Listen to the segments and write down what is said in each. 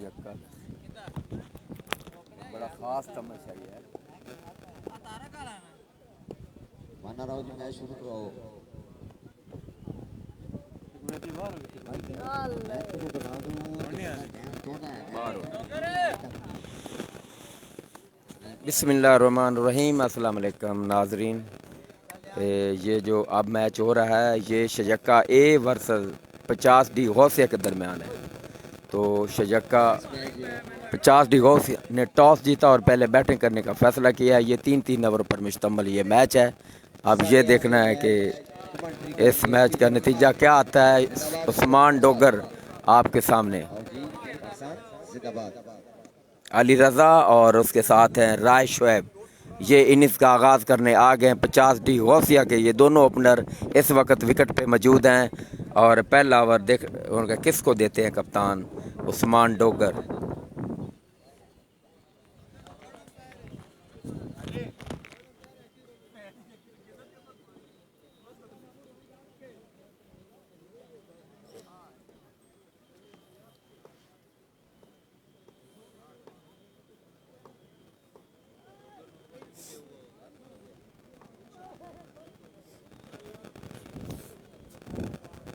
शजक्का बड़ा खास तमाशा है। माना राव जी मैच शुरू कराओ। बिस्मिल्लाहिर्रहमानिर्रहीम। अस्सलाम वालेकुम नाजरीन। ये जो अब मैच हो रहा है ये शजक्का ए वर्सेस 50D गौसिया के दरमियान है। तो शजक्का 50D गौसिया ने टॉस जीता और पहले बैटिंग करने का फैसला किया है। ये 3-3 ओवर पर मुश्तमिल ये मैच है। अब ये देखना है कि इस मैच का नतीजा क्या आता है। उस्मान डोगर आपके सामने, अली रज़ा और उसके साथ हैं राय शुएब। ये इनिंग्स का आगाज़ करने आ गए हैं 50D गौसिया के। ये दोनों ओपनर इस वक्त विकेट पे मौजूद हैं और पहला ओवर देख उनका किसको देते हैं कप्तान उस्मान डोगर।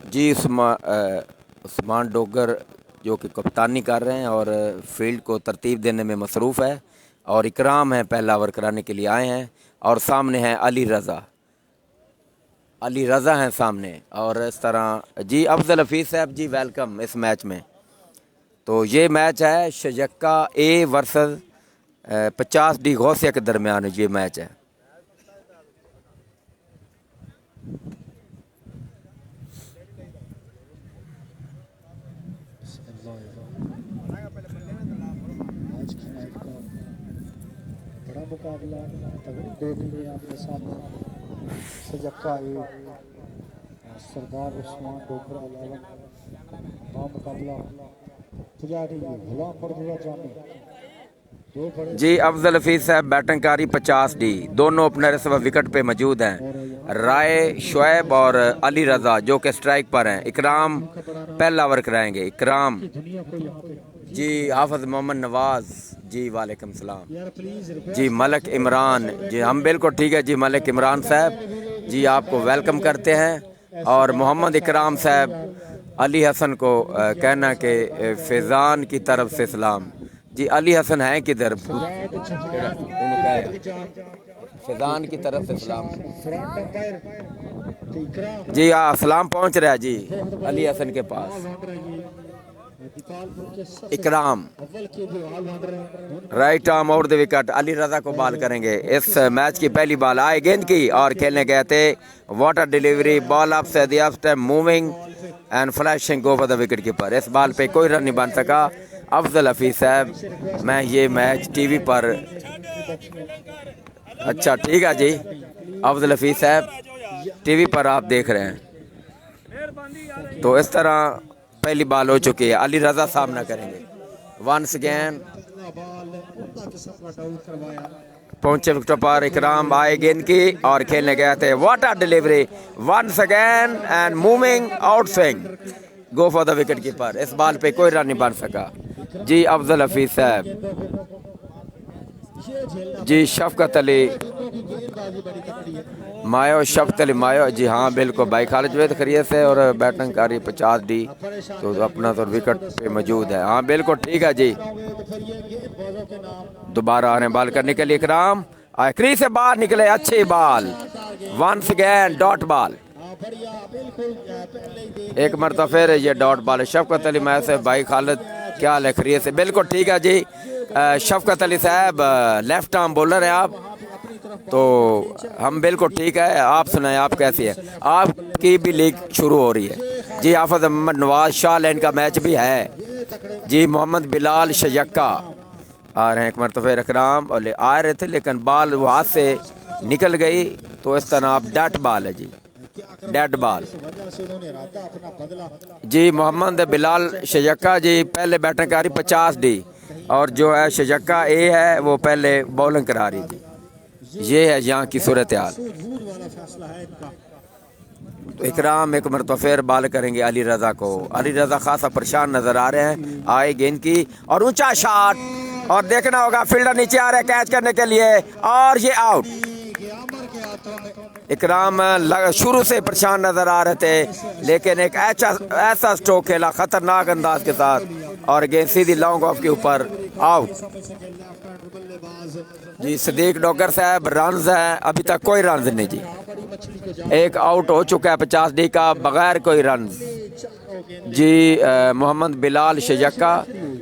जी उस्मान डोगर जो कि कप्तानी कर रहे हैं और फील्ड को तरतीब देने में मसरूफ़ है। और इकराम है पहला ओवर कराने के लिए आए हैं और सामने हैं अली रज़ा हैं सामने। और इस तरह जी अफजल हफीज़ साहब जी वेलकम इस मैच में। तो ये मैच है शजक्का ए वर्सेस 50D गौसिया के दरमियान ये मैच है। आज की नाइट का बड़ा मुकाबला तगड़ी देखने आपके सामने शजक्का सरदार उस्मान डोगर अलावा मुकाबला पुजारी गुलाम मर्दुआ जामी। जी अफजल हफीज़ साहब बैटिंग कारी 50D। दोनों ओपनर इस वक्त विकेट पे मौजूद हैं, राय शुएब और अली रज़ा जो कि स्ट्राइक पर हैं। इकराम पहला ओवर कराएंगे। इकराम जी हाफिज मोहम्मद नवाज जी वालेकुम सलाम जी मलिक इमरान जी हम बिल्कुल ठीक है जी मलिक इमरान साहब जी आपको वेलकम करते हैं। और मोहम्मद इकराम साहब अली हसन को कहना कि फैज़ान की तरफ से सलाम। जी अली हसन है किधर? फैज़ान की तरफ से सलाम जी। हाँ सलाम पहुंच रहा है जी अली हसन के पास। Ikram right arm out the wicket. Ali Raza को बॉल करेंगे। इस मैच की पहली बॉल आए गेंद की और खेलने गए थे। वाटर डिलीवरी बॉल अप से the step moving and flashing go for the wicketkeeper. इस बॉल पे कोई रन नहीं बन सका। अफजल हफीज़ साहब मैं ये मैच टीवी पर अच्छा ठीक है जी अफजल हफीज़ साहब टीवी पर आप देख रहे हैं। तो इस तरह पहली बॉल हो चुकी है। अली रज़ा सामना करेंगे। वंस अगेन पहुंचे विकेट पर। इकराम आए गेंद की और खेलने गए थे। What a delivery once again and moving out swing go for the wicketkeeper. इस बॉल पे कोई रन नहीं बन सका जी अफजल हफीज़ साहब जी। शफकत अली मायो शफकत अली मायो जी हाँ बिल्कुल भाई खालिद जवेद खरीद से और बैटिंग कारी 50D तो अपना तो विकेट पे मौजूद है। हाँ बिल्कुल ठीक है जी। दोबारा आ रहे हैं बॉल करने के लिए। इकराम आखिरी से बाहर निकले अच्छी ball once again dot ball. एक मरतबा फिर ये डॉट बॉल। शफकत अली मायो से भाई खालिद क्या हाल है खरीद से? बिल्कुल ठीक है जी। शफकत अली साहब लेफ्ट आर्म बॉलर हैं आप तो हम बिल्कुल ठीक है। आप सुनाएं आप कैसी है? आपकी भी लीग शुरू हो रही है जी। हाफिज मोहम्मद नवाज शाह लैंड का मैच भी है जी। मोहम्मद बिलाल शजक्का आ रहे हैं। एक मरतबा इकराम और आ रहे थे लेकिन बॉल वो हाथ से निकल गई तो इस तरह आप डेड बॉल है जी डेड बॉल जी। मोहम्मद बिलाल शजक्का जी पहले बैटिंग करा रही 50D और जो है शजक्का ए है वो पहले बॉलिंग करा रही थी। ये है यहाँ की सूरत हाल। तो इकराम एक मरतबा फिर बाल करेंगे अली रजा को। अली रजा खासा परेशान नजर आ रहे हैं। आए गेंद की और ऊंचा शॉट और देखना होगा फील्डर नीचे आ रहे हैं कैच करने के लिए और ये आउट। इकराम शुरू से परेशान नजर आ रहे थे लेकिन एक ऐसा स्ट्रोक खेला खतरनाक अंदाज के साथ और गेंद सीधी लॉन्ग ऑफ के ऊपर आउट। जी सदीक डॉगर साहब रन्स हैं, अभी तक कोई रन्स नहीं जी। एक आउट हो चुका है 50 डी का बगैर कोई रन जी। मोहम्मद बिलाल शजक्का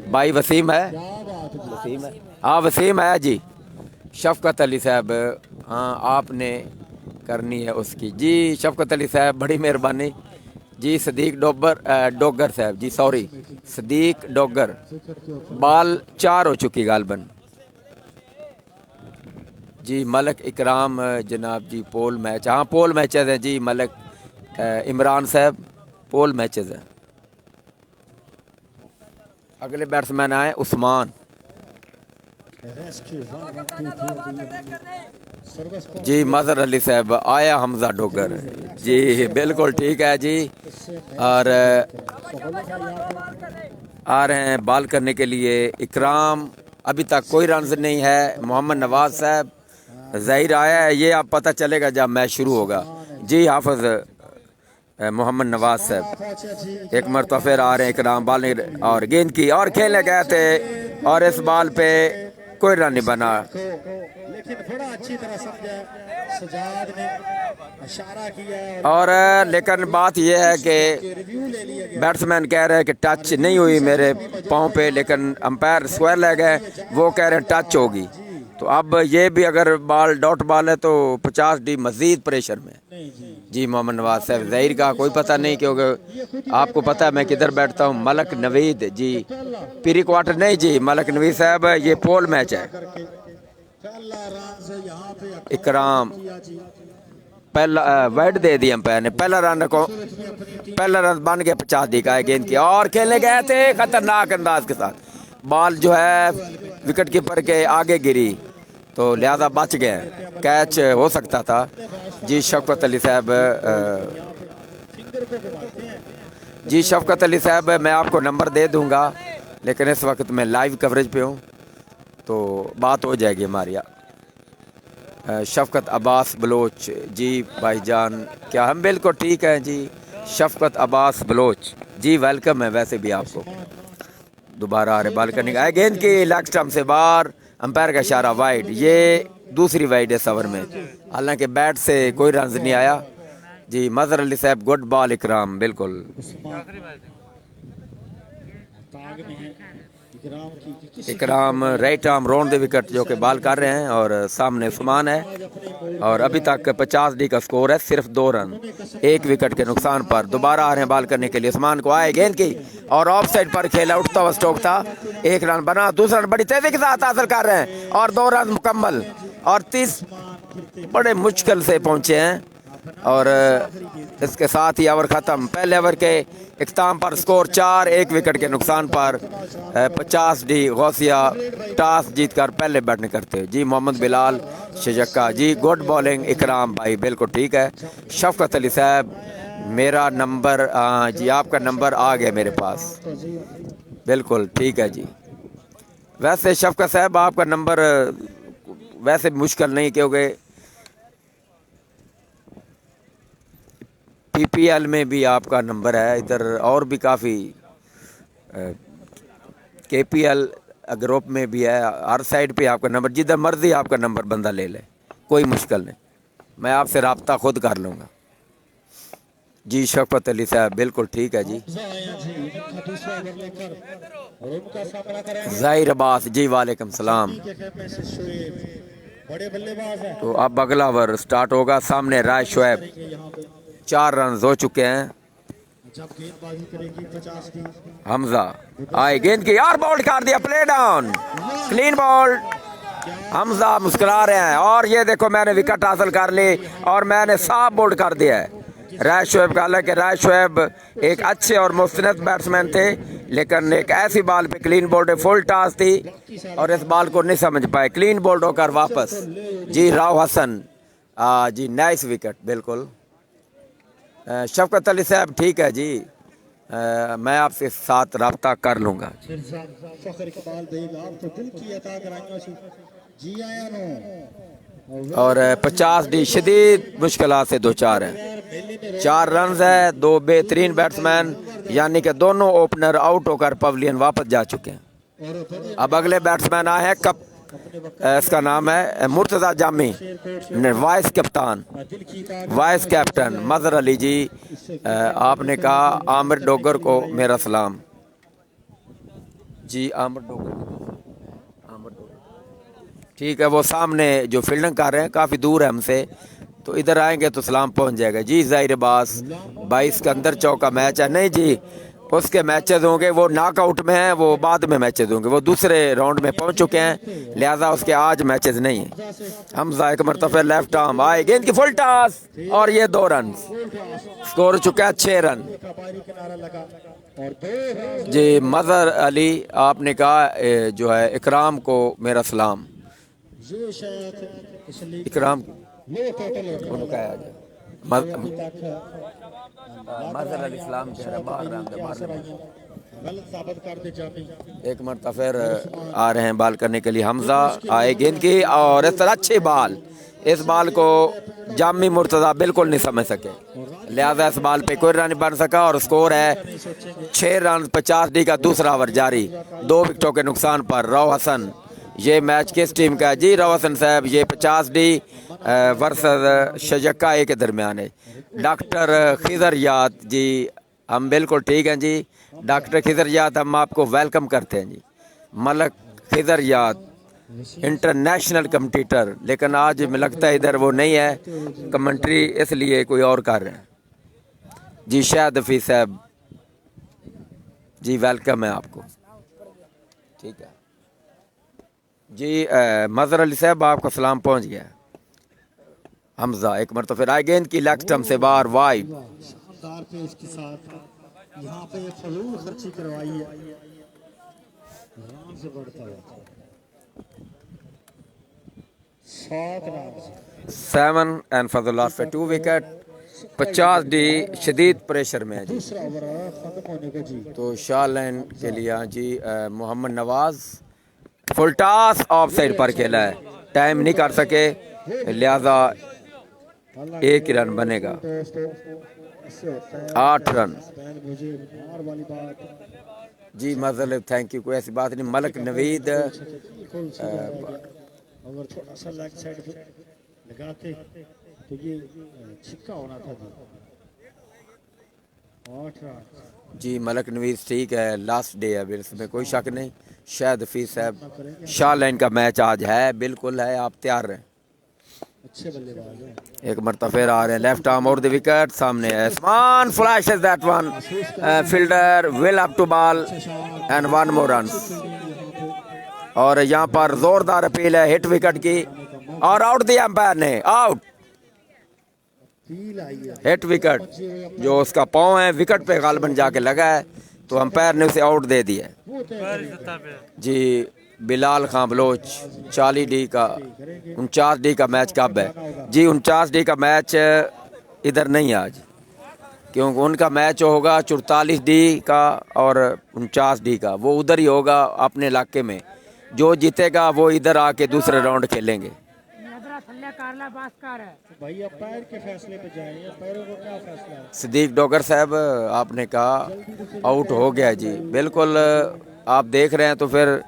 भाई वसीम है, हाँ वसीम है जी। शफकत अली साहब हाँ आपने करनी है उसकी जी। शफकत अली साहब बड़ी मेहरबानी जी। सदीक डोगर साहब जी सॉरी सदीक डोगर। बाल 4 हो चुकी गालबन जी। मलक इकराम जनाब जी पोल मैच, हाँ पोल मैचेस हैं जी। मलक इमरान साहब पोल मैचेस हैं। अगले बैट्समैन आए उस्मान जी। मजहर अली साहब आया हमजा डोगर जी बिल्कुल ठीक है जी। और आ रहे हैं बाल करने के लिए इकराम। अभी तक कोई रन नहीं है। मोहम्मद नवाज साहब ज़ाहिर आया है, ये आप पता चलेगा जब मैच शुरू होगा जी। हाफिज मोहम्मद नवाज साहब एक मरतबा फिर आ रहे हैं इकराम बाल और गेंद की और खेलने गए थे और इस बॉल पे कोई रन नहीं बना। लेकिन बड़ा अच्छी तरह समझा सजाद ने इशारा किया और लेकिन बात यह है कि बैट्समैन कह रहे हैं कि टच नहीं हुई मेरे पाँव पे, लेकिन अंपायर स्क्वायर ले गए, वो कह रहे हैं टच होगी। तो अब ये भी अगर बॉल डॉट बॉल है तो 50 डी मजीद प्रेशर में जी। मोहम्मद नवाज साहब ज़हीर का कोई पता नहीं क्योंकि आपको पता है मैं किधर बैठता हूँ। मलक नवीद जी प्री क्वार्टर नहीं जी। मलक नवीद साहब ये पोल मैच है। इकराम पहला वाइड दे दी अंपायर ने। पहला रन बन गया 50 डी का गेंद की और खेलने गए थे खतरनाक अंदाज के साथ। बॉल जो है विकेट कीपर के आगे गिरी तो लिहाजा बच गए, कैच हो सकता था जी। शफकत अली साहब जी शफकत अली साहब मैं आपको नंबर दे दूंगा लेकिन इस वक्त मैं लाइव कवरेज पे हूँ तो बात हो जाएगी हमारी। शफकत अब्बास बलोच जी भाईजान क्या हम बिल्कुल ठीक हैं जी। शफकत अब्बास बलोच जी वेलकम है वैसे भी आपको। दोबारा आ रहे बाल करने का गेंद की लेग स्टंप से बाहर, अंपायर का इशारा वाइड। ये दूसरी वाइड है सवर में, हालांकि बैट से कोई रन नहीं आया जी। मजहर अली साहब गुड बॉल इकराम बिल्कुल। इकराम right arm round the wicket जो कि बाल कर रहे हैं और सामने उस्मान है और अभी तक 50 डी का स्कोर है, सिर्फ 2 रन 1 विकेट के नुकसान पर। दोबारा आ रहे हैं बाल करने के लिए। उस्मान को आए गेंद की और ऑफ साइड पर खेला, उठता हुआ स्ट्रोक था। 1 रन बना, दूसरा रन बड़ी तेजी के साथ हासिल कर रहे हैं और 2 रन मुकम्मल और 30 बड़े मुश्किल से पहुंचे हैं और इसके साथ ही ओवर ख़त्म। पहले ओवर के इख्ताम पर स्कोर 4 1 विकेट के नुकसान पर 50 डी गौसिया टॉस जीतकर पहले बैटिंग करते जी। मोहम्मद बिलाल शजक्का जी गुड बॉलिंग इकराम भाई बिल्कुल ठीक है। शफकत अली साहब मेरा नंबर जी आपका नंबर आ गया मेरे पास बिल्कुल ठीक है जी। वैसे शफकत साहब आपका नंबर वैसे मुश्किल नहीं क्योंकि पीपीएल में भी आपका नंबर है, इधर और भी काफ़ी केपीएल ग्रुप में भी है, हर साइड पे आपका नंबर, जिधर मर्जी आपका नंबर बंदा ले ले कोई मुश्किल नहीं, मैं आपसे रब्ता खुद कर लूँगा जी। शफकत अली साहब बिल्कुल ठीक है जी। ज़ाहिर अब्बास जी वालेकुम सलाम। तो अब अगला ओवर स्टार्ट होगा। सामने राय शुएब 4 रन हो चुके हैं। हमजा आए गेंद की यार बॉल कर दिया, play down clean ball. Hamza मुस्कुरा रहे हैं और ये देखो मैंने विकेट हासिल कर ली और मैंने साफ बोल्ड कर दिया है राय शुएब का। हालांकि राय शुएब एक अच्छे और मुस्तनद बैट्समैन थे लेकिन एक ऐसी बॉल पे क्लीन बोल्ड, फुल टॉस थी और इस बॉल को नहीं समझ पाए, क्लीन बोल्ड होकर वापस जी। राव हसन जी नाइस विकेट बिल्कुल। शफकत अली साहब ठीक है जी, मैं आपसे साथ रब्ता कर लूँगा। मिर्जा फखर इकबाल बेग आप तो दिल की अता कराइयो सी जी आया नो और 50 डी शदीद मुश्किलात से दो चार हैं। 4 रन है, 2 बेहतरीन बैट्समैन यानी कि दोनों ओपनर आउट होकर पवेलियन वापस जा चुके हैं। अब अगले बैट्समैन आए हैं कप, इसका नाम है मुर्तज़ा जामी, वाइस कप्तान, वाइस कैप्टन मजहर अली जी। आपने कहा आमिर डोगर को मेरा सलाम जी। आमिर डोगर ठीक है, वो सामने जो फील्डिंग कर रहे हैं काफ़ी दूर है हमसे, तो इधर आएंगे तो सलाम पहुंच जाएगा जी। ज़ाहिर बास 22 के अंदर चौका मैच है, नहीं जी उसके मैचेस होंगे, वो नॉकआउट में हैं, वो बाद में मैचेस होंगे, वो दूसरे राउंड में पहुंच चुके हैं, लिहाजा उसके आज मैचेस नहीं हैं। हमजा एक मरतबा लेफ्ट आर्म आए, गेंद की फुल टॉस और ये 2 रन, स्कोर हो चुका है 6 रन जी। मजहर अली आपने कहा जो है इकराम को मेरा सलाम, इकराम मजहर अली सलाम कह रहा बाहर गलत साबित कर दे जामी एक मरतबा फिर आ रहे हैं बाल करने के लिए। हमजा आए गेंद की और इस तरह अच्छी बाल, इस बाल को जामी मुर्तज़ा बिल्कुल नहीं समझ सके, लिहाजा इस बाल पे कोई रन नहीं बन सका और स्कोर है 6 रन। 50 डी का दूसरा ओवर जारी, 2 विकेटों के नुकसान पर राव हसन। ये मैच किस टीम का है जी राव हसन साहब? ये 50 डी वर्सेस शजक्का ए के दरमियान है। डॉक्टर खिजर याद जी, हम बिल्कुल ठीक हैं जी। डॉक्टर खिजर याद हम आपको वेलकम करते हैं जी। मलक खिजर याद इंटरनेशनल कम्पटीटर, लेकिन आज में लगता है इधर वो नहीं है, कमेंट्री इसलिए कोई और कर रहे हैं जी। शायद हफीज साहब जी वेलकम है आपको, ठीक है जी। मजहर अली साहब आपका सलाम पहुंच गया। हमजा एक मरतबा फिर आए, गेंद की लेग स्टंप से बाहर वाइड। शानदार पेश के साथ यहाँ पे फजूल खर्ची करवाई है, रन से बढ़ता हुआ 7 run 7 and for the last पे 2 विकेट। 50 डी शदीद प्रेशर में है जी। दूसरा ओवर खत्म होने का जी। तो शाह लाइन के लिए जी Mohammad Nawaz full toss off side पर खेला है, टाइम नहीं कर सके, लिहाजा 1 ही रन बनेगा। 8 रन मुझे मार वाली बात जी। मजल थैंक यू, कोई ऐसी बात नहीं। मलक नवीद अगर थोड़ा सा लेग साइड पे लगाते तो ये छिक्का होना था जी। 8 रन जी। मलक नवीद ठीक है, लास्ट डे है, इसमें कोई शक नहीं। शायद हफीज साहब शाह लाइन का मैच आज है, बिल्कुल है, आप तैयार रहें। अच्छे बल्लेबाज हैं। एक मरतबा फिर आ रहे हैं left arm over the wicket सामने है, स्मान flashes that one, fielder will up to ball and 1 more run. और यहाँ पर जोरदार अपील है हिट विकेट की और आउट दिया अंपायर ने, आउट हिट विकेट। जो उसका पाँव है विकेट पे गालबन जाके लगा है, तो अंपायर ने उसे आउट दे दिया जी। बिलाल खां बलोच 40 डी का 49 डी का मैच कब है जी? 49 डी का मैच इधर नहीं है आज, क्योंकि उनका मैच होगा 44 डी का और 49 डी का, वो उधर ही होगा अपने इलाके में। जो जीतेगा वो इधर आके दूसरे राउंड खेलेंगे। भाई अंपायर के फैसले पे जाएंगे, अंपायरों को क्या फैसला है? सदीक डोगर साहब आपने कहा आउट हो गया जी, बिल्कुल आप देख रहे हैं। तो फिर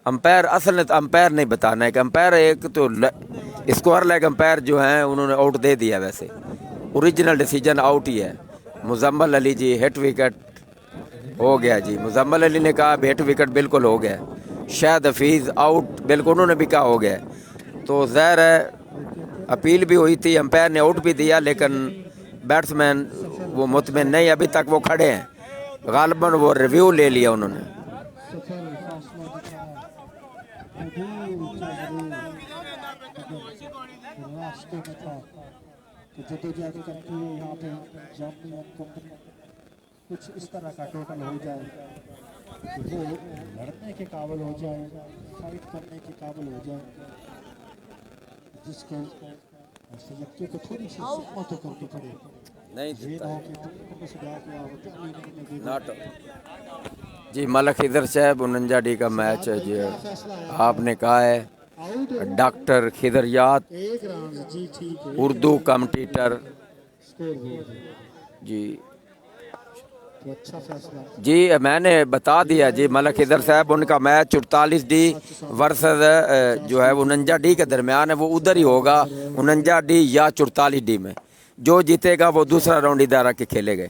अंपायर असल में अंपायर नहीं बताना है कि अंपायर एक तो स्क्वायर लेग अंपायर जो हैं उन्होंने आउट दे दिया, वैसे ओरिजिनल डिसीजन आउट ही है। मुजम्मल अली जी हिट विकेट हो गया जी। मुजम्मल अली ने कहा हिट विकेट बिल्कुल हो गया। शायद हफीज़ आउट बिल्कुल उन्होंने भी कहा हो गया। तो ज़ाहिर है अपील भी हुई थी, अंपायर ने आउट भी दिया, लेकिन बैट्समैन वो मुतमिन नहीं, अभी तक वो खड़े हैं, गालिबन वो रिव्यू ले लिया उन्होंने। जद्दोजहद करती है यहाँ पे जामी कंपनी, कुछ इस तरह का टोटल हो जाए कि वो लड़ने के काबिल हो जाए, फाइट करने के काबिल हो जाए, जिसको सजक्के को थोड़ी सी हिम्मत करनी पड़े। नहीं ये देता ना है। हो कि तुमने सुधा के आवत नहीं नाटक जी मलक खिदर साहब 49D का मैच है जी फैसला है आपने कहा है। आउट डॉक्टर खिदरियात एक रन जी ठीक है उर्दू कमेंटेटर स्कोर बोर्ड जी तो अच्छा फैसला जी मैंने बता दिया जी मलक खिदर साहब उनका मैच 44D वर्सेस जो है 49D के दरमियान है। वो उधर ही होगा 49D या 44D में। जो जीतेगा वो दूसरा राउंड इधर आके खेलेंगे।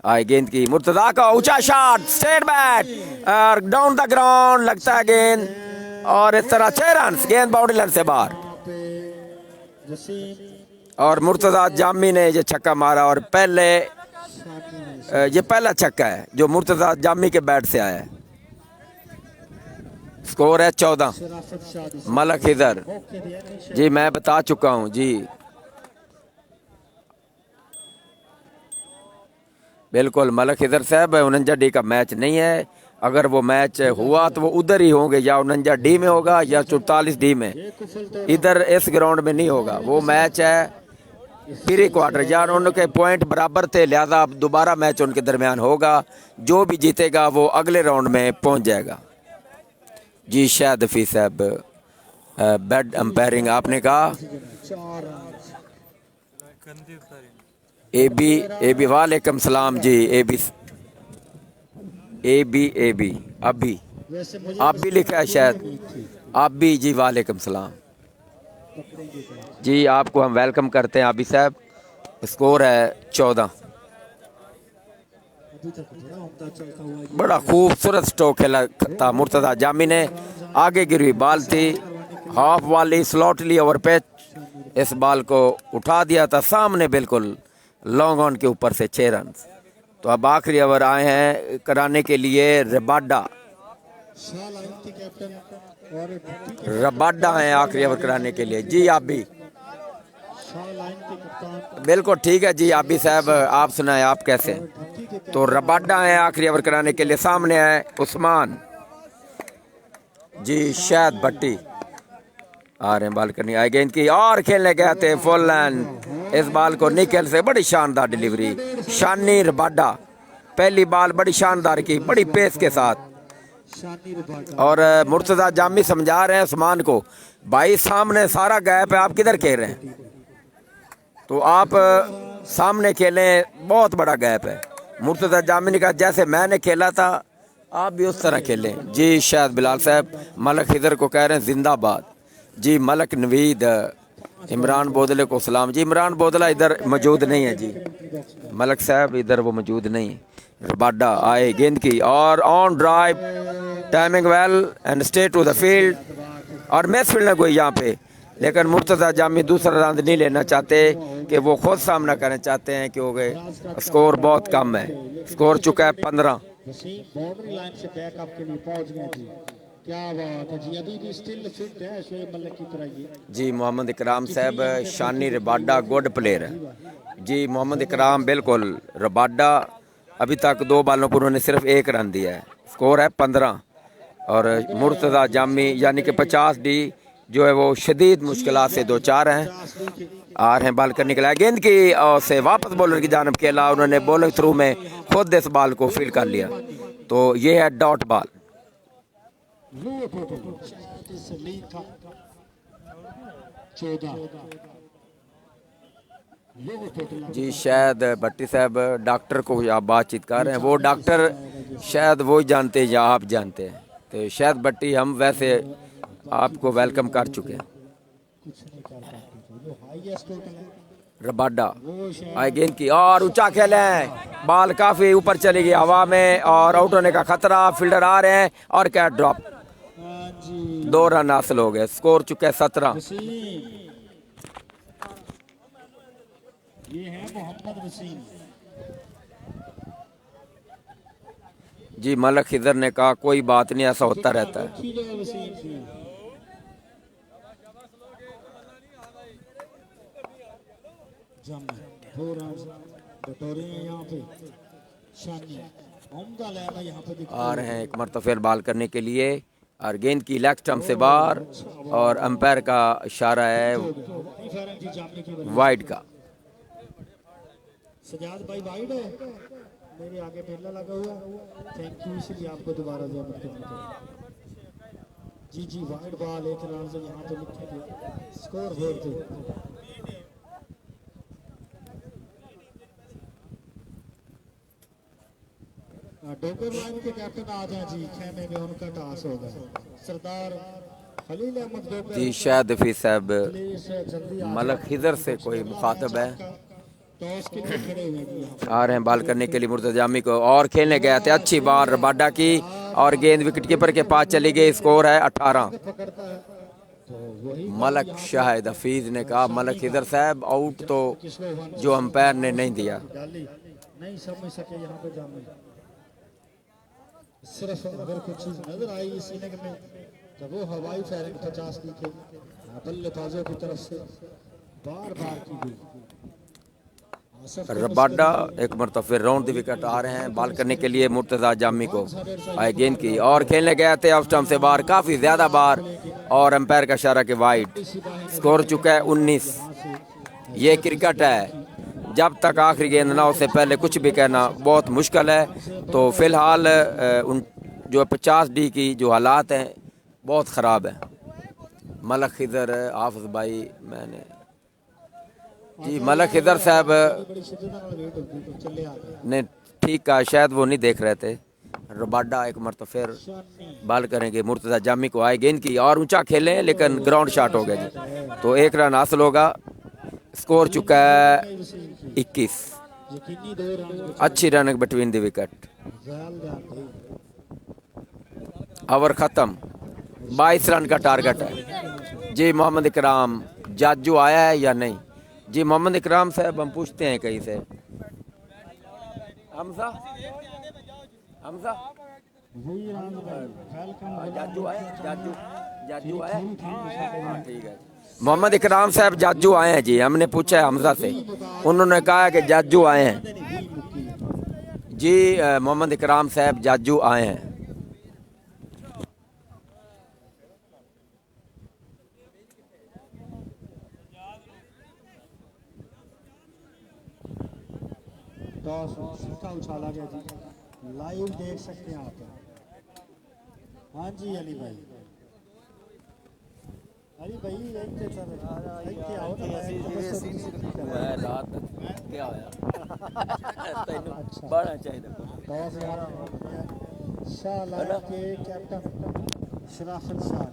आए गेंद की मुर्तजा का ऊंचा शॉट स्ट्रेट बैट और डाउन द ग्राउंड लगता है गेंद और इस तरह 6 रन गेंद बाउंड्री लाइन से बाहर। यहाँ पे जसीम और मुर्तजा जामी ने ये छक्का मारा और पहले शामी ये पहला छक्का है जो मुर्तजा जामी के बैट से आया है। स्कोर है 14। शराफत शादी मलक इधर मौके दिया नहीं जी मैं बता चुका हूँ जी बिल्कुल मलक इधर साहब 49D का मैच नहीं है। अगर वो मैच हुआ तो वो उधर ही होंगे या 49D में होगा या 44D में। ये कुफल तो इधर इस ग्राउंड में नहीं होगा। वो मैच है प्री क्वार्टर यार उनके पॉइंट बराबर थे लिहाजा अब दोबारा मैच उनके दरमियान होगा। जो भी जीतेगा वो अगले राउंड में पहुंच जाएगा। जी शायद हफीज साहब बैड अंपायरिंग आपने कहा 4 रन ए बी वालेकुम सलाम जी ए बी अभी वैसे मुझे आप भी लिखा है शायद आप भी जी वालेकुम सलाम जी आपको हम वेलकम करते हैं आबी साहब। स्कोर है 14। अभी तक बड़ा उम्दा चलता हुआ ये बड़ा खूबसूरत स्ट्रोक खेला था मुर्तजा जामी ने। आगे गिरी हुई बाल थी हाफ वाली स्लॉट ली ओवर पिच इस बाल को उठा दिया था सामने बिल्कुल लॉन्ग ऑन के ऊपर से 6 रन। तो अब आखिरी ओवर आए हैं कराने के लिए रबाडा शाह लाइन के कैप्टन और रबाडा हैं आखिरी ओवर कराने के लिए। जी आप भी शाह लाइन के कप्तान बिल्कुल ठीक है जी आबी साहब आप सुनाए आप कैसे हैं? ढक्की के तो रबाडा है आखिरी ओवर कराने के लिए। सामने है उस्मान जी शायद भट्टी आ रहे हैं बाल करनी आए गेंद की और खेलने गए थे फुल लैंड इस बाल को निकल से बड़ी शानदार डिलीवरी शानी रबाडा पहली बाल बड़ी शानदार की बड़ी पेस के साथ। शानी रबाडा और मुर्तजा जामी समझा रहे हैं उस्मान को भाई सामने सारा गैप है आप किधर खेल रहे हैं तो आप सामने खेलें बहुत बड़ा गैप है। मुर्तजा जामी ने कहा जैसे मैंने खेला था आप भी उस तरह खेलें। जी शायद बिलाल साहब मलक खिदर को कह रहे हैं जिंदाबाद। जी मलक नवीद इमरान बोदले को सलाम। जी इमरान बोदला इधर मौजूद नहीं है जी मलक साहब इधर वो मौजूद नहीं है। रबाडा आए गेंद की और on drive timing well and stay to the field और मैच फील्ड कोई यहाँ पे लेकिन मुर्तजा जामी दूसरा राउंड नहीं लेना चाहते कि वो खुद सामना करना चाहते हैं क्योंकि स्कोर बहुत कम है। स्कोर चुका है 15। वसीम बाउंड्री लाइन से बैकअप के लिए पहुंच गए जी क्या बात है जी अभी भी स्टिल फिट है शोएब मलिक की तरह ये जी मोहम्मद इकराम साहब शानी रबाडा गुड प्लेयर है। जी मोहम्मद इकराम बिल्कुल रबाडा अभी तक 2 बालों पर उन्होंने सिर्फ 1 रन दिया है। स्कोर है 15 और मुर्तजा जामी यानी कि 50D जो है वो शदीद मुश्किलात से 2-4 हैं। आ रहे हैं बॉल करने के लिए गेंद की और से वापस बॉलर की जानब खेला उन्होंने बॉलिंग थ्रू में खुद इस बॉल को फील्ड कर लिया तो ये है डॉट बॉल। लो टोटल से लीग का 14 लो टोटल जी शायद भट्टी साहब डॉक्टर को आप बातचीत कर रहे हैं वो डॉक्टर शायद वो ही जानते हैं या आप जानते हैं तो शायद भट्टी हम वैसे आपको वेलकम कर चुके हैं। कुछ नहीं कर पाते जो हाईएस्ट टोटल है रबाडा वो शायद आई गेंद की और ऊंचा खेले हैं बॉल काफी ऊपर चली गई हवा में और आउट होने का खतरा फील्डर आ रहे हैं और कैच ड्रॉप हाँ जी 2 रन हासिल हो गए। स्कोर चुके 17। वसीम ये है मोहम्मद वसीम जी मलक खिदर ने कहा कोई बात नहीं ऐसा होता रहता है। ठीक है वसीम की जम 2 रन बटोरे हैं यहाँ पे शानी उम्दा लेना यहाँ पे दिखा आ रहे हैं एक मरतबा फिर बॉल करने के लिए और गेंद की लेग स्टंप से बाहर और अंपायर का इशारा है फेरन की जामने की वजह वाइड का। सजाद भाई वाइड है, मेरे आगे पहला लगा हुआ, थैंक यू, इसलिए आपको दोबारा जहमत करनी पड़ी। जी जी वाइड बॉल, एक रन से यहाँ पे लिखेंगे स्कोर बोर्ड पे। डोगर लाइन के कैप्टन आ जाए जी, खेमे में उनका टॉस होगा। सरदार खलील अहमद डोगर जी शायद हफीज साहब प्लीज जल्दी आ मलक जाए। खिजर से कोई पहला मुखातब मैच है। आपका टॉस के लिए खड़े हुए हैं यहाँ पे। आ रहे हैं बाल करने के लिए मुर्तजामी को, और खेलने गए थे, अच्छी बार रबाडा की और गेंद विकेटकीपर के पास चली गई। स्कोर है 18। पकड़ता है तो वही मलक शाहिद हफीज ने कहा मलक खिजर साहब आउट, तो जो अंपायर ने नहीं दिया। डाली नहीं समझ सके यहाँ पे जामे। सिर्फ अगर कुछ चीज नजर आई इस इनिंग में तो वो हवाई फायरिंग 50 की बल्लेबाजों की तरफ से बार बार की गई। रबाडा एक मरतबा फिर राउंड द विकेट आ रहे हैं बाल करने के लिए मुर्तजा जामी को। आए गेंद की और खेलने गए थे ऑफ स्टंप से बाहर, काफ़ी ज़्यादा बार, और अंपायर का इशारा के वाइड। स्कोर चुका है 19। ये क्रिकेट है, जब तक आखिरी गेंद ना उससे पहले कुछ भी कहना बहुत मुश्किल है। तो फिलहाल उन जो 50D की जो हालात हैं बहुत ख़राब है। मलक खिजर हाफिज़ भाई मैंने जी मलक खिजर साहब ने ठीक कहा, शायद वो नहीं देख रहे थे। रबाडा एक मरतबा फिर बाल करेंगे, मुर्तज़ा जामी को आए गेंद की और ऊंचा खेले लेकिन ग्राउंड शॉट हो गया जी, तो 1 रन हासिल होगा। स्कोर चुका है 21। अच्छी run between the wicket. Over ख़त्म, 22 रन का टारगेट है जी। मोहम्मद इकराम जाजू आया है या नहीं जी? मोहम्मद इकराम साहब हम पूछते हैं कहीं से। हमजा हमजा जाजू आया, जाजू जाजू आया, हाँ ठीक है। मोहम्मद इकराम साहब जाजू आए हैं जी, हमने पूछा है हमजा से, उन्होंने कहा कि जाजू आए हैं जी। मोहम्मद इकराम साहब जाजू आए हैं। टॉस सीधा उछाला गया जी, लाइव देख सकते हैं आप। हाँ जी अली भाई, अली भाई एक के सर ਇੱਥੇ ਆਓ ਨਾ, मैं रात क्या होया तैनू बड़ा चाहिए टॉस शाह के कैप्टन शराफत शाह।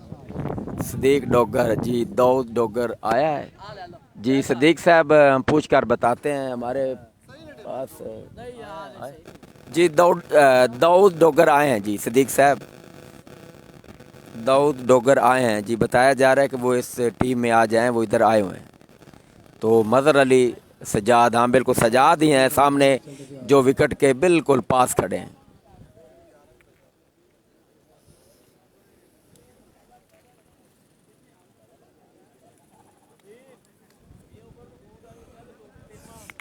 सदीक डोगर जी, दाऊद डोगर आया है जी। सदीक साहब हम पूछ कर बताते हैं, हमारे पास आए जी। दाऊद डोगर आए हैं जी। सदीक साहब दाऊद डोगर आए हैं जी, बताया जा रहा है कि वो इस टीम में आ जाएं, वो इधर आए हुए हैं। तो मज़हर अली सजाद, हाँ बिल्कुल सजाद ही हैं सामने, जो विकेट के बिल्कुल पास खड़े हैं।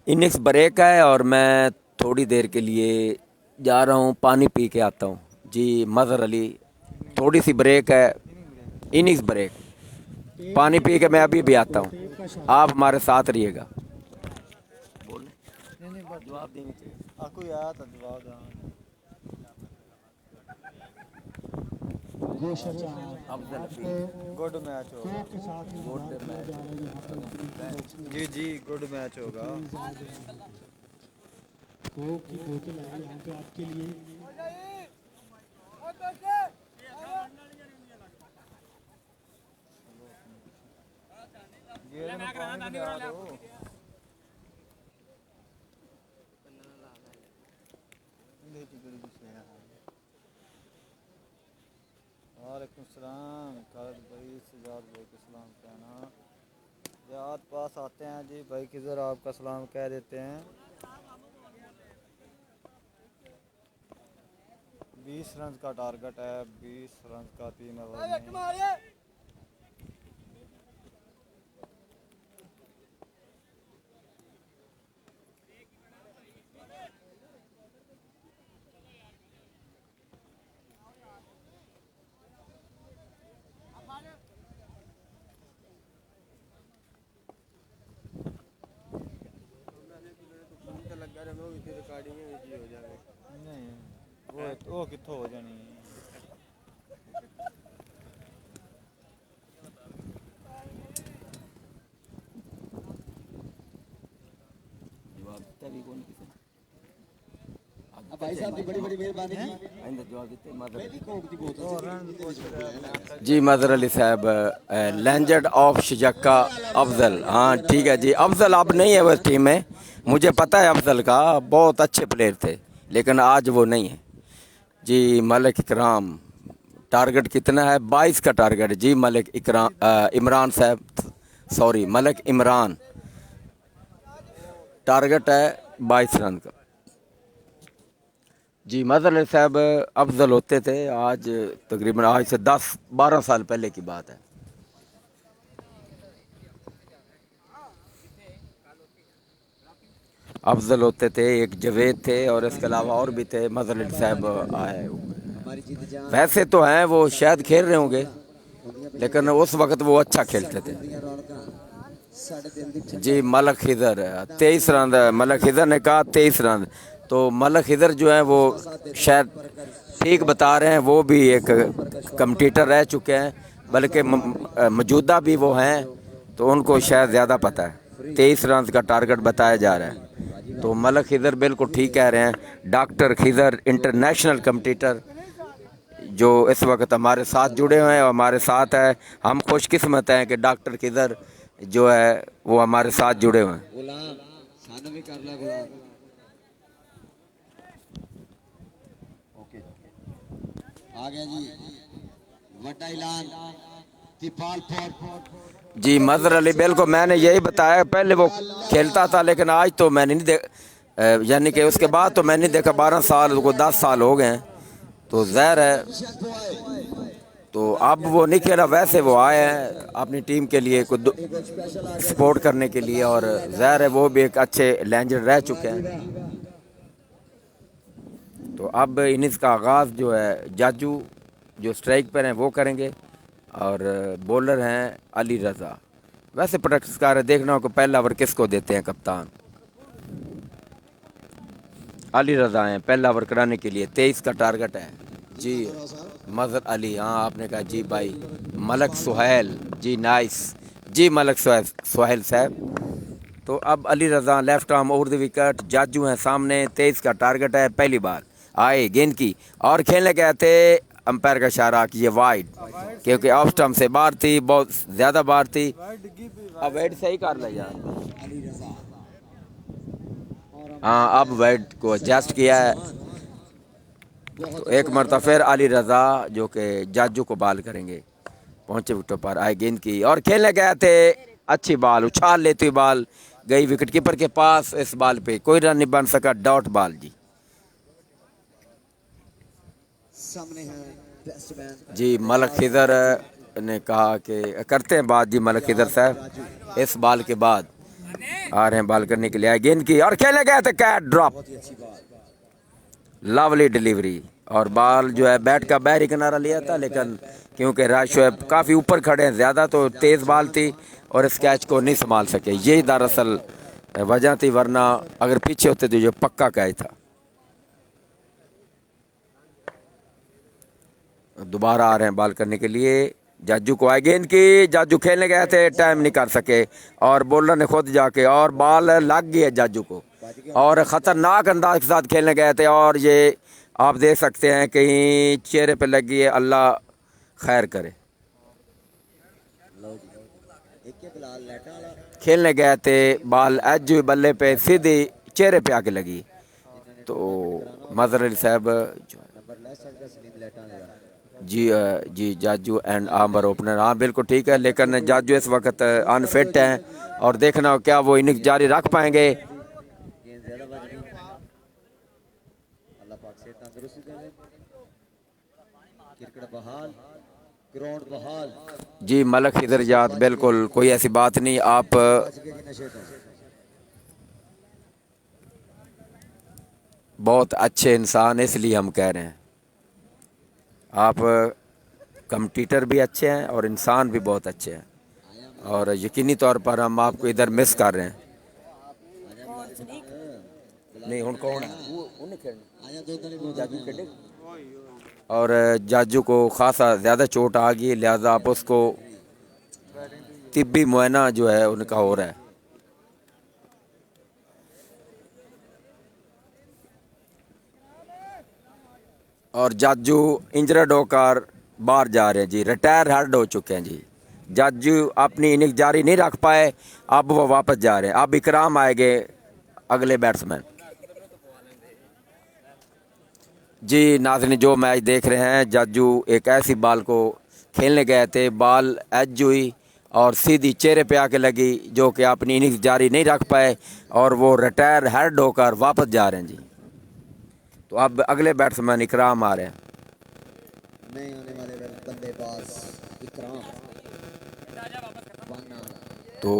इनिंग्स ब्रेक है और मैं थोड़ी देर के लिए जा रहा हूँ, पानी पी के आता हूँ जी। मज़हर अली थोड़ी सी ब्रेक है, इनिंग्स ब्रेक, पानी पी के मैं अभी भी आता हूँ, आप हमारे साथ रहिएगा। जवाब देनी चाहिए आपको यार, तो जवाब गुड मैच होगा, गुड मैच जी जी, गुड मैच होगा। कोक की बोतल है यहाँ पे आपके लिए। वालेकुम सलाम खालिद भाई, सजाद भाई को सलाम कहना। जहाद पास आते हैं जी, भाई किधर आपका सलाम कह देते हैं। 20 रन का टारगेट है, 20 रन का 3 ओवर में। नहीं वो कितों हो जानी है। भाई साहब की बड़ी बड़ी मेहरबानी जी मदर अली साहब लेजेंड ऑफ शजक्का अफजल। हाँ ठीक है जी, अफजल अब नहीं है उस टीम में, मुझे पता है अफजल का, बहुत अच्छे प्लेयर थे लेकिन आज वो नहीं है जी। मलिक इकराम, टारगेट कितना है? 22 का टारगेट जी। मलिक इमरान साहब, सॉरी मलिक इमरान, टारगेट है 22 रन का जी। मदर अली साहब अफजल होते थे आज, तकरीबन आज से 10-12 साल पहले की बात है। अफजल होते थे, एक जवेद थे और इसके अलावा और भी थे। मदर अली साहब आए, वैसे तो हैं वो शायद खेल रहे होंगे लेकिन उस वक्त वो अच्छा खेलते थे जी। मलक खिदर 23 रन, मलक खिदर ने कहा 23 रन, तो मलक खिदर जो है वो शायद ठीक बता रहे हैं, वो भी एक कम्पटीटर रह चुके हैं, बल्कि मौजूदा भी वो हैं, तो उनको शायद ज़्यादा पता है। 23 रन का टारगेट बताया जा रहा है, तो मलक खिदर बिल्कुल ठीक कह रहे हैं। डॉक्टर खिदर इंटरनेशनल कम्पटीटर जो इस वक्त हमारे साथ जुड़े हुए हैं और हमारे साथ है, हम खुशकिस्मत हैं कि डॉक्टर खिदर जो है वो हमारे साथ जुड़े हुए हैं। आ गया जी वड्डा ऐलान जी मजहर अली बिल्कुल, मैंने यही बताया, पहले वो खेलता था लेकिन आज तो मैंने नहीं यानी कि उसके बाद तो मैंने नहीं देखा। 12 साल को 10 साल हो गए हैं, तो ज़ाहिर है तो अब वो नहीं खेला। वैसे वो आए हैं अपनी टीम के लिए कुछ सपोर्ट करने के लिए, और ज़ाहिर है वो भी एक अच्छे लेजेंड रह चुके हैं। तो अब इनिंग्स का आगाज़ जो है जाजू जो स्ट्राइक पर हैं वो करेंगे, और बॉलर हैं अली रज़ा। वैसे प्रैक्टिस कर रहे, देखना हो कि पहला ओवर किसको देते हैं। कप्तान अली रज़ा हैं पहला ओवर कराने के लिए। 23 का टारगेट है जी। मजहर अली, हाँ आपने कहा जी भाई। मलक सुहेल जी, नाइस जी, मलक सुहेल साहब। तो अब Ali Raza left arm over the wicket, Jaju हैं सामने। 23 का टारगेट है। पहली बार आए गेंद की और खेलने गए थे, अंपायर का इशारा कि ये वाइड, क्योंकि ऑफ स्टंप से बाहर थी, बहुत ज़्यादा बाहर थी। अब वेट सही कर ले यार, हाँ अब वेट को एडजस्ट किया है। तो एक मरतबा फिर अली रज़ा जो कि जाजू को बाल करेंगे, पहुंचे विकेटों पर, आए गेंद की और खेलने गए थे। अच्छी बाल, उछाल लेती हुई बाल गई विकेट कीपर के पास। इस बाल पे कोई रन नहीं बन सका, डॉट बॉल जी। सामने है बैट्समैन जी मलक खिदर ने कहा कि करते हैं बात जी। मलक खिदर साहब इस बाल के बाद आ रहे हैं बाल करने के लिए। आए गेंद की और खेलने गए थे, कैट ड्रॉप, लवली डिलीवरी, और बॉल जो है बैट का बाहरी किनारा लिया था, लेकिन क्योंकि राज शोएब काफ़ी ऊपर खड़े हैं ज़्यादा, तो तेज़ बॉल थी और इस कैच को नहीं संभाल सके। यही दरअसल वजह थी, वरना अगर पीछे होते तो जो पक्का कैच था। दोबारा आ रहे हैं बॉल करने के लिए, जाजू को आए गेंद की, जाजू खेलने गए थे, टाइम नहीं कर सके और बॉलर ने खुद जाके, और बॉल लग गई है जाजू को, और ख़तरनाक अंदाज के साथ खेलने गए थे, और ये आप देख सकते हैं कहीं चेहरे पे लगी है, अल्लाह खैर करे। खेलने गए थे, बॉल एज हुई बल्ले पे, सीधी चेहरे पे आके लगी। तो मजहर अली साहब जी जी जाजू एंड आमर ओपनर, हाँ बिल्कुल ठीक है, लेकिन जाजू इस वक्त अनफिट हैं और देखना क्या वो इनिंग्स जारी रख पाएंगे। जी मलक खिदर जात, बिल्कुल कोई ऐसी बात नहीं, आप बहुत अच्छे इंसान, इसलिए हम कह रहे हैं आप कम्पटीटर भी अच्छे हैं और इंसान भी बहुत अच्छे हैं, और यकीनी तौर पर हम आपको इधर मिस कर रहे हैं। नहीं हुन कौन है वो उन्हें खेलना जाजू खेले और जाजू को खासा ज़्यादा चोट आ गई, लिहाजा आप उसको तिब्बी मुआयना जो है उनका हो रहा है। और जाजू इंजर्ड होकर बाहर जा रहे हैं जी, रिटायर हेड हो चुके हैं जी। जाजू अपनी इनिंग जारी नहीं रख पाए, अब वो वापस जा रहे हैं। अब इकराम आएंगे अगले बैट्समैन जी। नाज़रीन जो मैच देख रहे हैं, जाजू एक ऐसी बॉल को खेलने गए थे, बॉल एज हुई और सीधी चेहरे पे आके लगी, जो कि अपनी इनिंग्स जारी नहीं रख पाए और वो रिटायर हेड होकर वापस जा रहे हैं जी। तो अब अगले बैट्समैन इकराम आ रहे हैं। नए आने वाले बल्लेबाज इकराम। तो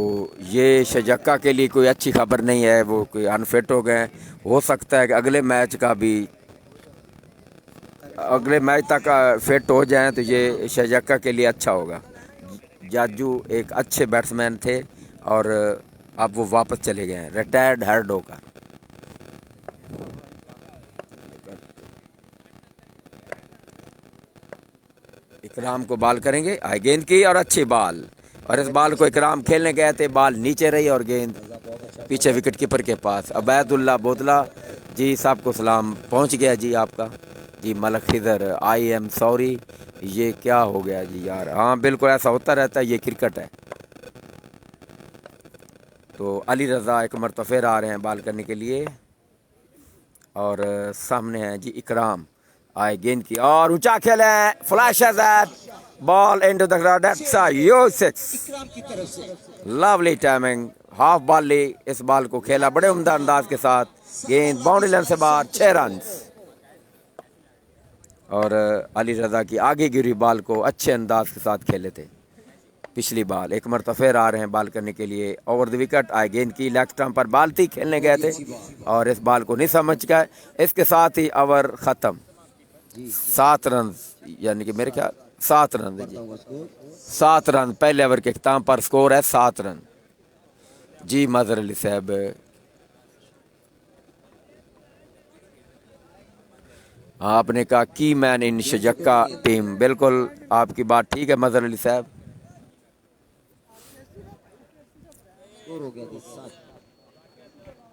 ये शजक्का के लिए कोई अच्छी खबर नहीं है, वो कोई अनफिट हो गए। हो सकता है कि अगले मैच तक फिट हो जाएं, तो ये शजक्का के लिए अच्छा होगा। जाजू एक अच्छे बैट्समैन थे और अब वो वापस चले गए हैं रिटायर्ड हेड होकर। इकराम को बॉल करेंगे, आई गेंद की और अच्छी बॉल, और इस बॉल को इकराम खेलने गए थे, बॉल नीचे रही और गेंद पीछे विकेट कीपर के पास। अबैदुल्ला बोदला जी, साहब को सलाम पहुंच गया जी आपका जी। Malak Khidr, I am sorry, ये क्या हो गया जी यार। हाँ बिल्कुल ऐसा होता रहता है, ये क्रिकेट है। तो अली रज़ा एक मरतबा फिर आ रहे हैं बॉल करने के लिए और सामने है जी इकराम। आए गेंद की और ऊंचा खेल है, फ्लैश है, ball into the ground, that's a U6। Lovely timing, half volley, इस बॉल को खेला बड़े उम्दा अंदाज के साथ, गेंद बाउंड्री लाइन से बाहर, 6 रन। और अली रज़ा की आगे गिरी बॉल को अच्छे अंदाज के साथ खेले थे। पिछली बॉल एक मरतबा फिर आ रहे हैं बॉल करने के लिए, ओवर द विकेट। आए गेंद की, लेग स्टंप पर बॉल थी, खेलने गए थे और इस बॉल को नहीं समझ गए। इसके साथ ही ओवर ख़त्म। 7 रन, यानी कि मेरे ख्याल 7 रन है जी, 7 रन पहले ओवर के अख्ताम पर स्कोर है 7 रन जी। मजहर अली साहब, आपने कहा की मैन इन शजक्का टीम, बिल्कुल आपकी बात ठीक है मजहर अली साहब।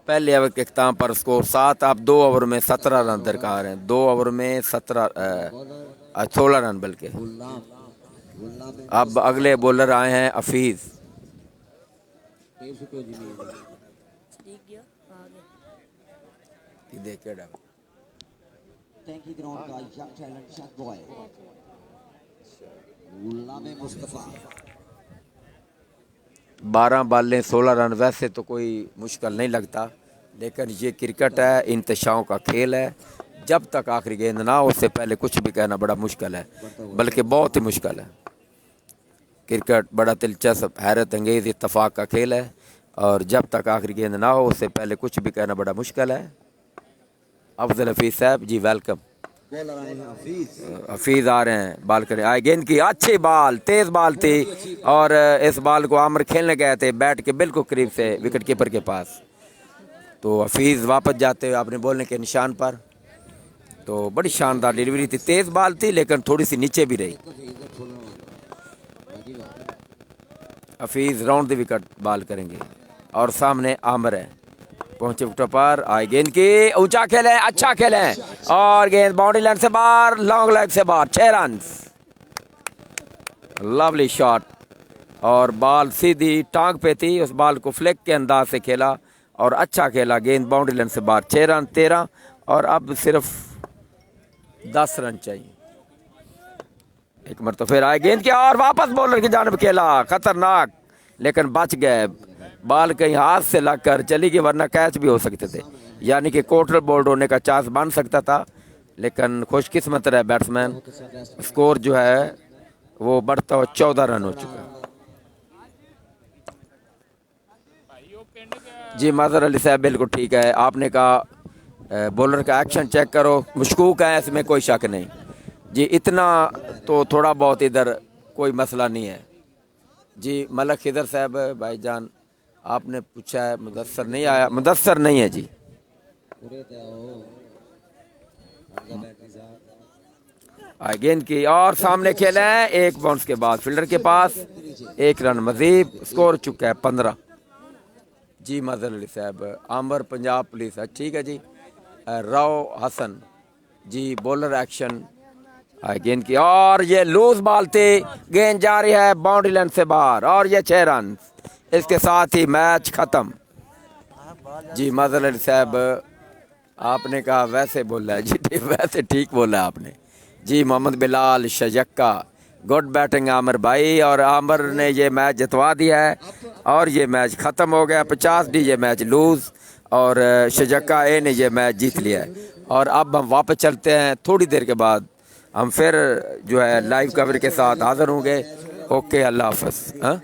पहले ओवर के अख्ताम पर स्कोर 7। अब 2 ओवर में 17 रन दरकार हैं, 2 ओवर में 16 रन बल्कि। अब अगले बॉलर आए हैं हफीज। मुस्तफा 12 बॉलें 16 रन, वैसे तो कोई मुश्किल नहीं लगता, लेकिन ये क्रिकेट है, इंतशाओं का खेल है। जब तक आखिरी गेंद ना हो उससे पहले कुछ भी कहना बड़ा मुश्किल है, बल्कि बहुत ही मुश्किल है। क्रिकेट बड़ा दिलचस्प, हैरत अंगेज़ इत्तफाक का खेल है और जब तक आखिरी गेंद ना हो उससे पहले कुछ भी कहना बड़ा मुश्किल है। अफजल हफीज़ साहब जी वेलकम। हफीज़ आ रहे हैं बॉल करें, आए गेंद की, अच्छी बॉल, तेज़ बॉल थी और इस बॉल को आमिर खेलने गए थे बैट के बिल्कुल करीब से विकेट कीपर के पास। तो हफीज़ वापस जाते हुए अपने बोलने के निशान पर। तो बड़ी शानदार डिलीवरी थी, तेज़ बॉल थी लेकिन थोड़ी सी नीचे भी रही। Hafeez round the wicket ball करेंगे और सामने आमिर है, पहुंचे विकेट पर, आए गेंद की, ऊंचा खेले, अच्छा खेले और गेंद बाउंड्री लाइन से बाहर, लॉन्ग लेग से बाहर, 6 रन। लवली शॉट और बॉल सीधी टांग पे थी, उस बॉल को फ्लिक के अंदाज से खेला और अच्छा खेला, गेंद बाउंड्री लाइन से बाहर, 6 रन 13। और अब सिर्फ 10 रन चाहिए। एक मरतबा फिर आए गेंद की और वापस बॉलर की जानिब खेला, खतरनाक, लेकिन बच गए, बॉल कहीं हाथ से लगकर चली गई, वरना कैच भी हो सकते थे, यानी कि कोर्टर बोल्ड होने का चांस बन सकता था। लेकिन खुशकिस्मत रहे बैट्समैन, स्कोर जो है वो बढ़ता हुआ 14 रन हो चुका है जी। मजहर अली साहब बिल्कुल ठीक है, आपने कहा बॉलर का एक्शन चेक करो, मशकूक है, इसमें कोई शक नहीं जी। इतना तो थोड़ा बहुत इधर कोई मसला नहीं है जी। मलक खिदर साहब भाईजान, आपने पूछा है मुदस्सर नहीं आया, मुदस्सर नहीं है जी। पूरे थे आओ हमजा बैटरी साहब गेंद की और सामने खेला है, एक बाउंस के बाद फील्डर के पास 1 रन मजीद, स्कोर चुका है 15। जी मजहर अली साहब, आमर पंजाब पुलिस है, ठीक है जी। राव हसन जी बॉलर एक्शन। गेंद की और ये लूज बॉल थी, गेंद जा रही है बाउंड्री लाइन से बाहर और ये 6 रन, इसके साथ ही मैच खत्म। जी मजहर अली साहब, आपने कहा वैसे बोला है जी, वैसे ठीक बोला आपने जी। मोहम्मद बिलाल शजक्का, गुड बैटिंग आमिर भाई, और आमिर ने ये मैच जितवा दिया है और ये मैच ख़त्म हो गया। 50 डी ये मैच लूज़ और शजक्का ए ने ये मैच जीत लिया है। और अब हम वापस चलते हैं, थोड़ी देर के बाद हम फिर जो है लाइव कवर के साथ हाज़िर होंगे। ओके, अल्लाह हाफ़िज़। हाँ।